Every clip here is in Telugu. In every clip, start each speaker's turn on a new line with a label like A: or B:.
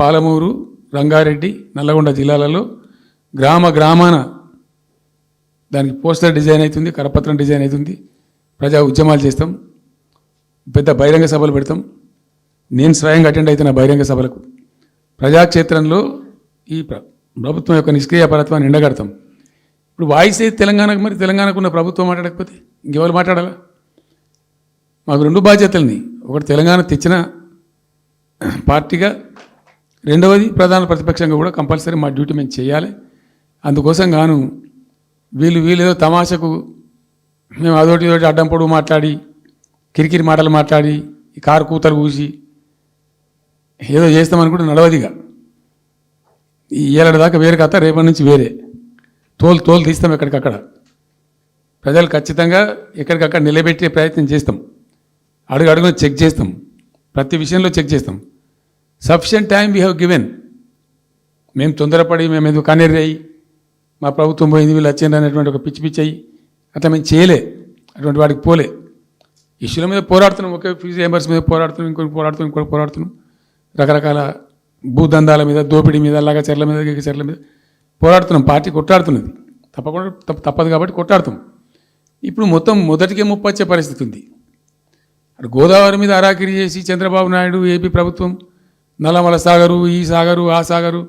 A: పాలమూరు, రంగారెడ్డి, నల్లగొండ జిల్లాలలో గ్రామాన దానికి పోస్టర్ డిజైన్ అవుతుంది, కరపత్రం డిజైన్ అవుతుంది, ప్రజా ఉద్యమాలు చేస్తాం, పెద్ద బహిరంగ సభలు పెడతాం. నేను స్వయంగా అటెండ్ అవుతున్న బహిరంగ సభలకు. ప్రజాక్షేత్రంలో ఈ ప్రభుత్వం యొక్క నిష్క్రియాపరత్వాన్ని ఎండగడతాం. ఇప్పుడు వాయిస్ అయితే తెలంగాణకు, మరి తెలంగాణకు ఉన్న ప్రభుత్వం మాట్లాడకపోతే ఇంకెవరు మాట్లాడాలా? మాకు రెండు బాధ్యతల్ని, ఒకటి తెలంగాణ తెచ్చిన పార్టీగా, రెండవది ప్రధాన ప్రతిపక్షంగా కూడా కంపల్సరీ మా డ్యూటీ మేము చేయాలి. అందుకోసం గాను వీళ్ళు ఏదో తమాషకు మేము అదోటి ఇదోటి అడ్డం పొడుగు మాట్లాడి, కిరికిరి మాటలు మాట్లాడి, ఈ కారు కూతలు కూసి ఏదో చేస్తామనుకుంటే నడవదిగా. ఈ ఏళ్ళ దాకా వేరే కథ, రేపటి నుంచి వేరే తోలు తీస్తాం ఎక్కడికక్కడ. ప్రజలు ఖచ్చితంగా ఎక్కడికక్కడ నిలబెట్టే ప్రయత్నం చేస్తాం. అడుగున చెక్ చేస్తాం, ప్రతి విషయంలో చెక్ చేస్తాం. Sufficient time we have given. మేము తొందరపడి మేము ఎందుకు కన్నెర్రయ్యి మా ప్రభుత్వం పోయింది వీళ్ళు వచ్చింది అనేటువంటి ఒక పిచ్చి అయ్యి అట్లా మేము చేయలే, అటువంటి వాడికి పోలే. ఇష్యూల మీద పోరాడుతున్నాం, ఒకే ఫీజు రియంబర్స్ మీద పోరాడుతున్నాం, ఇంకోటి పోరాడుతున్నాం, రకరకాల భూదందాల మీద, దోపిడీ మీద, చెర్ల మీద పోరాడుతున్నాం. పార్టీ కొట్టాడుతున్నది, తప్పదు కాబట్టి కొట్టాడుతాం. ఇప్పుడు మొదటికే ముప్పు వచ్చే పరిస్థితి ఉంది. అటు గోదావరి మీద అరాకిరి చేసి చంద్రబాబు నాయుడు, ఏపీ ప్రభుత్వం నల్లమల సాగరు, ఈ సాగరు, ఆ సాగరు,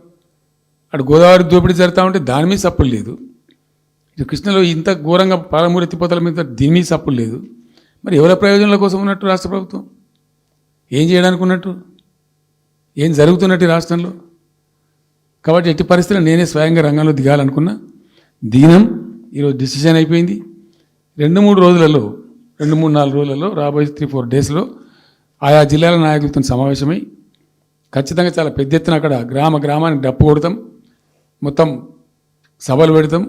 A: అటు గోదావరి దోపిడీ జరుగుతూ ఉంటే దాని మీద సప్పులు లేదు. ఇటు కృష్ణలో ఇంత ఘోరంగా పాలమూరు ఎత్తిపోతల మీద దీని మీద సప్పులు లేదు. మరి ఎవరి ప్రయోజనాల కోసం ఉన్నట్టు రాష్ట్ర ప్రభుత్వం? ఏం చేయడానికి ఉన్నట్టు? ఏం జరుగుతున్నట్టు రాష్ట్రంలో? కాబట్టి ఎట్టి పరిస్థితుల్లో నేనే స్వయంగా రంగంలో దిగాలనుకున్నా. దినం ఈరోజు డిసిషన్ అయిపోయింది. 2-3 రోజులలో, 2-3-4 రోజులలో, రాబోయే 3-4 డేస్లో ఆయా జిల్లాల నాయకులతో సమావేశమై ఖచ్చితంగా చాలా పెద్ద ఎత్తున అక్కడ గ్రామానికి డప్పు కొడతాం, మొత్తం సభలు పెడతాం,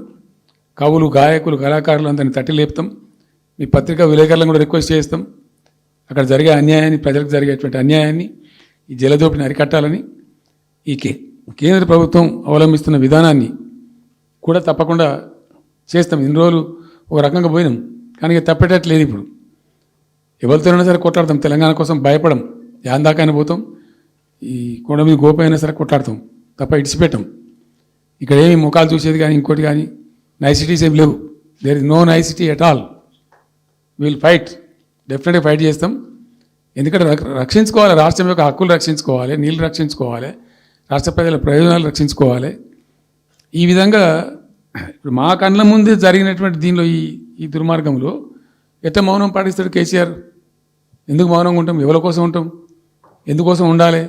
A: కవులు, గాయకులు, కళాకారులు అందరినీ తట్టి లేపుతాం. మీ పత్రికా విలేకరులను కూడా రిక్వెస్ట్ చేస్తాం. అక్కడ జరిగే అన్యాయాన్ని, ప్రజలకు జరిగేటువంటి అన్యాయాన్ని, ఈ జలదోపిని అరికట్టాలని ఈ కేంద్ర ప్రభుత్వం అవలంబిస్తున్న విధానాన్ని కూడా తప్పకుండా చేస్తాం. ఇన్ని రోజులు ఒక రకంగా పోయినాం, కానీ తప్పేటట్లేదు. ఇప్పుడు ఎవరితోనైనా సరే కొట్లాడతాం, తెలంగాణ కోసం భయపడం, యాందాకాని పోతాం, ఈ కొండ మీద గోపైనా సరే కొట్లాడతాం, తప్ప ఇడిచిపెట్టాం. ఇక్కడ ఏమి ముఖాలు చూసేది కానీ ఇంకోటి కానీ నైసిటీస్ ఏమి లేవు. There is no nicety at all. Will fight, డెఫినెట్గా ఫైట్ చేస్తాం. ఎందుకంటే రక్షించుకోవాలి, రాష్ట్రం యొక్క హక్కులు రక్షించుకోవాలి, నీళ్ళు రక్షించుకోవాలి, రాష్ట్ర ప్రజల ప్రయోజనాలు రక్షించుకోవాలి. ఈ విధంగా ఇప్పుడు మా కళ్ళ ముందే జరిగినటువంటి దీనిలో ఈ దుర్మార్గంలో ఎట్లా మౌనం పాటిస్తాడు కేసీఆర్? ఎందుకు మౌనంగా ఉంటాం? ఎవరి కోసం ఉంటాం? ఎందుకోసం ఉండాలి?